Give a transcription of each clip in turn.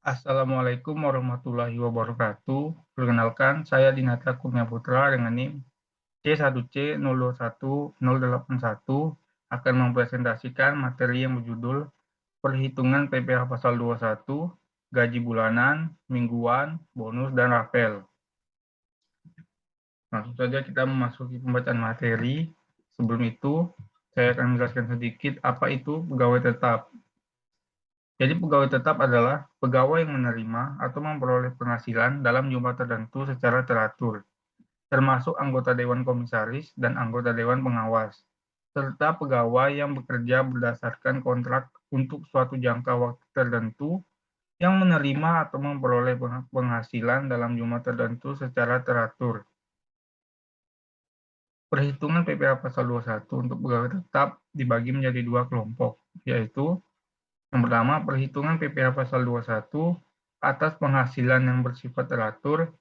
Assalamualaikum warahmatullahi wabarakatuh. Perkenalkan, saya Dinata Kurnia Putra dengan NIM C1C021081 akan mempresentasikan materi yang berjudul Perhitungan PPh Pasal 21, Gaji Bulanan, Mingguan, Bonus, dan Rapel. Langsung saja kita memasuki pembacaan materi. Sebelum itu, saya akan menjelaskan sedikit apa itu pegawai tetap. Jadi pegawai tetap adalah pegawai yang menerima atau memperoleh penghasilan dalam jumlah tertentu secara teratur, termasuk anggota Dewan Komisaris dan anggota Dewan Pengawas, serta pegawai yang bekerja berdasarkan kontrak untuk suatu jangka waktu tertentu yang menerima atau memperoleh penghasilan dalam jumlah tertentu secara teratur. Perhitungan PPh Pasal 21 untuk pegawai tetap dibagi menjadi dua kelompok, yaitu yang pertama, perhitungan PPh Pasal 21 atas penghasilan yang bersifat teratur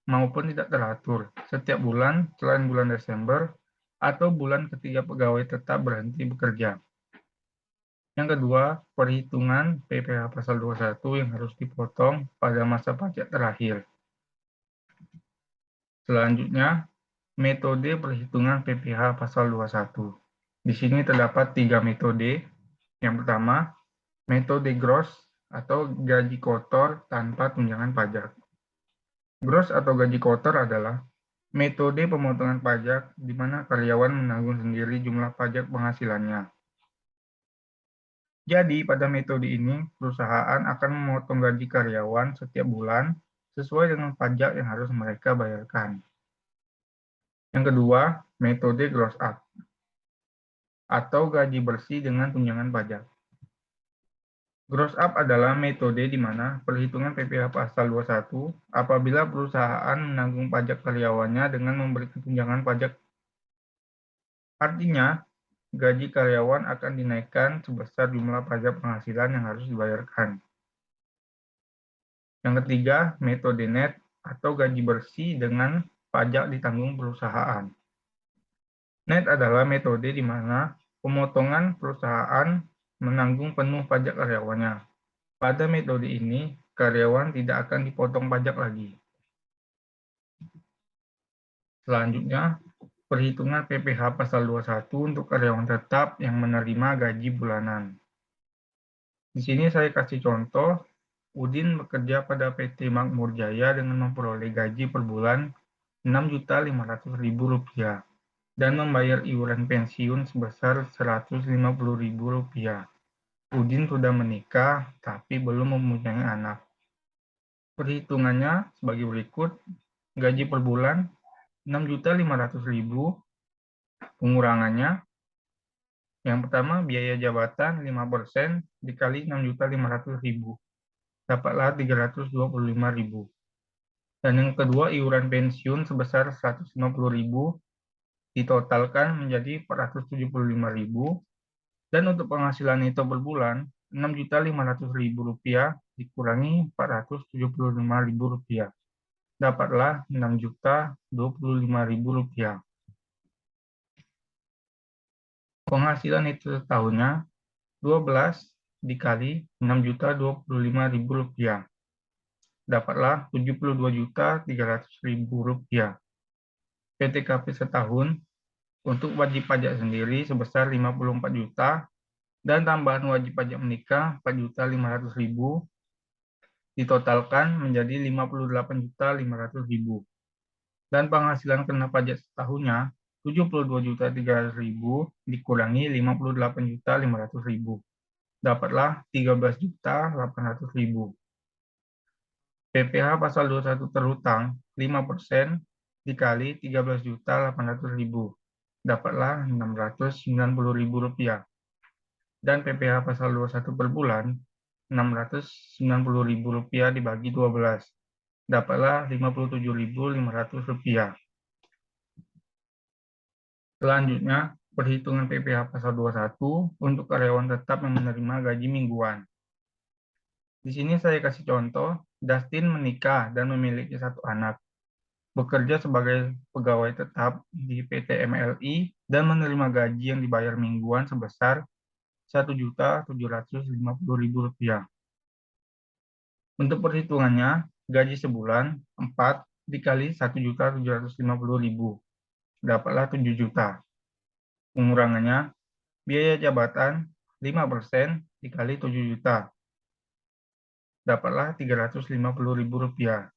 maupun tidak teratur setiap bulan selain bulan Desember atau bulan ketiga pegawai tetap berhenti bekerja. Yang kedua, perhitungan PPh Pasal 21 yang harus dipotong pada masa pajak terakhir. Selanjutnya, metode perhitungan PPh Pasal 21. Di sini terdapat tiga metode. Yang pertama, metode gross atau gaji kotor tanpa tunjangan pajak. Gross atau gaji kotor adalah metode pemotongan pajak di mana karyawan menanggung sendiri jumlah pajak penghasilannya. Jadi, pada metode ini, perusahaan akan memotong gaji karyawan setiap bulan sesuai dengan pajak yang harus mereka bayarkan. Yang kedua, metode gross up atau gaji bersih dengan tunjangan pajak. Gross up adalah metode di mana perhitungan PPh Pasal 21 apabila perusahaan menanggung pajak karyawannya dengan memberikan tunjangan pajak. Artinya, gaji karyawan akan dinaikkan sebesar jumlah pajak penghasilan yang harus dibayarkan. Yang ketiga, metode net atau gaji bersih dengan pajak ditanggung perusahaan. Net adalah metode di mana pemotongan perusahaan menanggung penuh pajak karyawannya. Pada metode ini, karyawan tidak akan dipotong pajak lagi. Selanjutnya, perhitungan PPh Pasal 21 untuk karyawan tetap yang menerima gaji bulanan. Di sini saya kasih contoh, Udin bekerja pada PT Makmur Jaya dengan memperoleh gaji per bulan Rp6.500.000 dan membayar iuran pensiun sebesar Rp150.000. Udin sudah menikah, tapi belum mempunyai anak. Perhitungannya sebagai berikut, gaji per bulan Rp6.500.000, pengurangannya, yang pertama biaya jabatan 5% dikali Rp6.500.000, dapatlah Rp325.000. Dan yang kedua iuran pensiun sebesar Rp150.000, ditotalkan menjadi Rp475.000, dan untuk penghasilan neto per bulan Rp6.500.000 dikurangi Rp475.000, dapatlah Rp6.025.000. Penghasilan neto setahunnya 12 dikali Rp6.025.000, dapatlah Rp72.300.000. PTKP setahun untuk wajib pajak sendiri sebesar 54 juta dan tambahan wajib pajak menikah 4.500.000 ditotalkan menjadi 58.500.000. Dan penghasilan kena pajak setahunnya 72.300.000 dikurangi 58.500.000, dapatlah 13.800.000. PPh Pasal 21 terhutang 5% dikali 13.800.000, dapatlah Rp690.000. Dan PPh Pasal 21 per bulan Rp690.000 dibagi 12, dapatlah Rp57.500. Selanjutnya, perhitungan PPh Pasal 21 untuk karyawan tetap yang menerima gaji mingguan. Di sini saya kasih contoh, Dustin menikah dan memiliki satu anak, bekerja sebagai pegawai tetap di PT MLI dan menerima gaji yang dibayar mingguan sebesar Rp1.750.000. Untuk perhitungannya, gaji sebulan 4 dikali 1.750.000, dapatlah 7 juta. Pengurangannya, biaya jabatan 5% dikali 7 juta, dapatlah Rp350.000.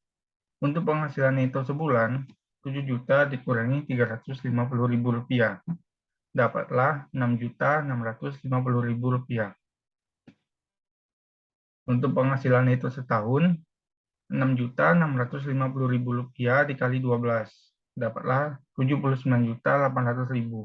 Untuk penghasilan neto sebulan, 7 juta dikurangi Rp350.000, dapatlah Rp6.650.000. Untuk penghasilan neto setahun, Rp6.650.000 dikali 12, dapatlah Rp79.800.000.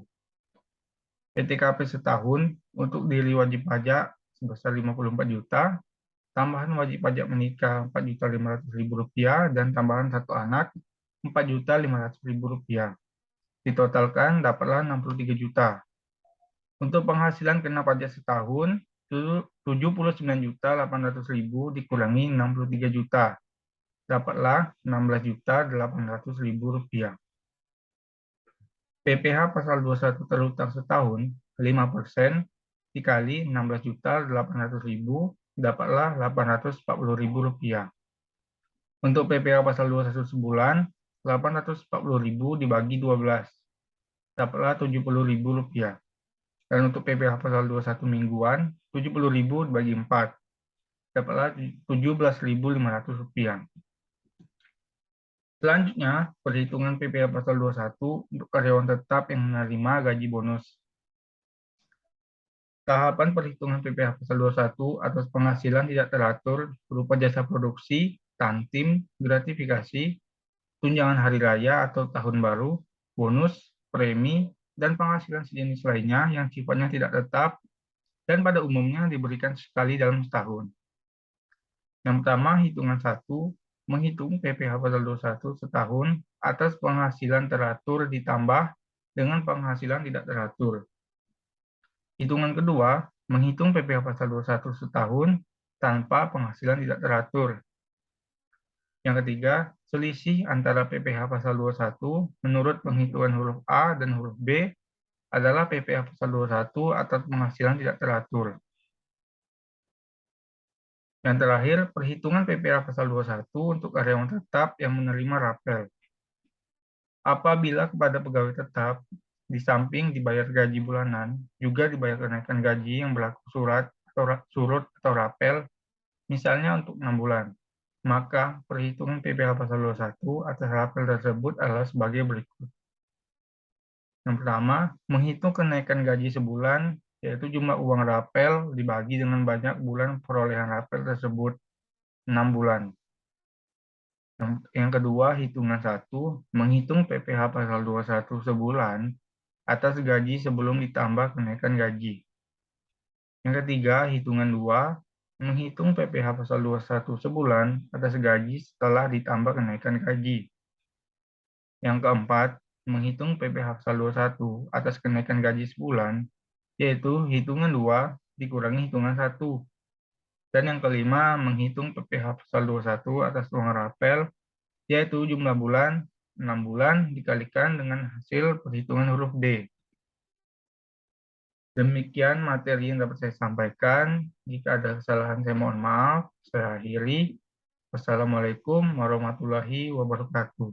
PTKP setahun untuk diri wajib pajak sebesar 54 juta, tambahan wajib pajak menikah Rp4.500.000, dan tambahan satu anak Rp4.500.000. Ditotalkan dapatlah 63 juta. Untuk penghasilan kena pajak setahun, Rp79.800.000 dikurangi 63 juta, dapatlah Rp16.800.000. PPh pasal 21 terhutang setahun 5% dikali 16.800.000, dapatlah Rp840.000. Untuk PPh pasal 21 sebulan 840.000 dibagi 12, dapatlah Rp70.000. Dan untuk PPh pasal 21 mingguan 70.000 dibagi 4, dapatlah Rp17.500. Selanjutnya, perhitungan PPh pasal 21 untuk karyawan tetap yang menerima gaji bonus. Tahapan perhitungan PPh pasal 21 atas penghasilan tidak teratur berupa jasa produksi, tantim, gratifikasi, tunjangan hari raya atau tahun baru, bonus, premi, dan penghasilan sejenis lainnya yang sifatnya tidak tetap dan pada umumnya diberikan sekali dalam setahun. Yang pertama, hitungan 1, menghitung PPh pasal 21 setahun atas penghasilan teratur ditambah dengan penghasilan tidak teratur. Hitungan kedua, menghitung PPh pasal 21 setahun tanpa penghasilan tidak teratur. Yang ketiga, selisih antara PPh pasal 21 menurut penghitungan huruf A dan huruf B adalah PPh pasal 21 atas penghasilan tidak teratur. Yang terakhir, perhitungan PPh pasal 21 untuk karyawan tetap yang menerima rapel. Apabila kepada pegawai tetap, di samping dibayar gaji bulanan, juga dibayar kenaikan gaji yang berlaku surut atau rapel, misalnya untuk 6 bulan, maka perhitungan PPh pasal 21 atas rapel tersebut adalah sebagai berikut. Yang pertama, menghitung kenaikan gaji sebulan, yaitu jumlah uang rapel dibagi dengan banyak bulan perolehan rapel tersebut, 6 bulan. Yang kedua, hitungan 1, menghitung PPh pasal 21 sebulan atas gaji sebelum ditambah kenaikan gaji. Yang ketiga, hitungan 2, menghitung PPh pasal 21 sebulan atas gaji setelah ditambah kenaikan gaji. Yang keempat, menghitung PPh pasal 21 atas kenaikan gaji sebulan, yaitu hitungan 2 dikurangi hitungan 1. Dan yang kelima, menghitung PPh pasal 21 atas uang rapel, yaitu jumlah bulan, 6 bulan dikalikan dengan hasil perhitungan huruf D. Demikian materi yang dapat saya sampaikan. Jika ada kesalahan, saya mohon maaf. Saya akhiri. Wassalamualaikum warahmatullahi wabarakatuh.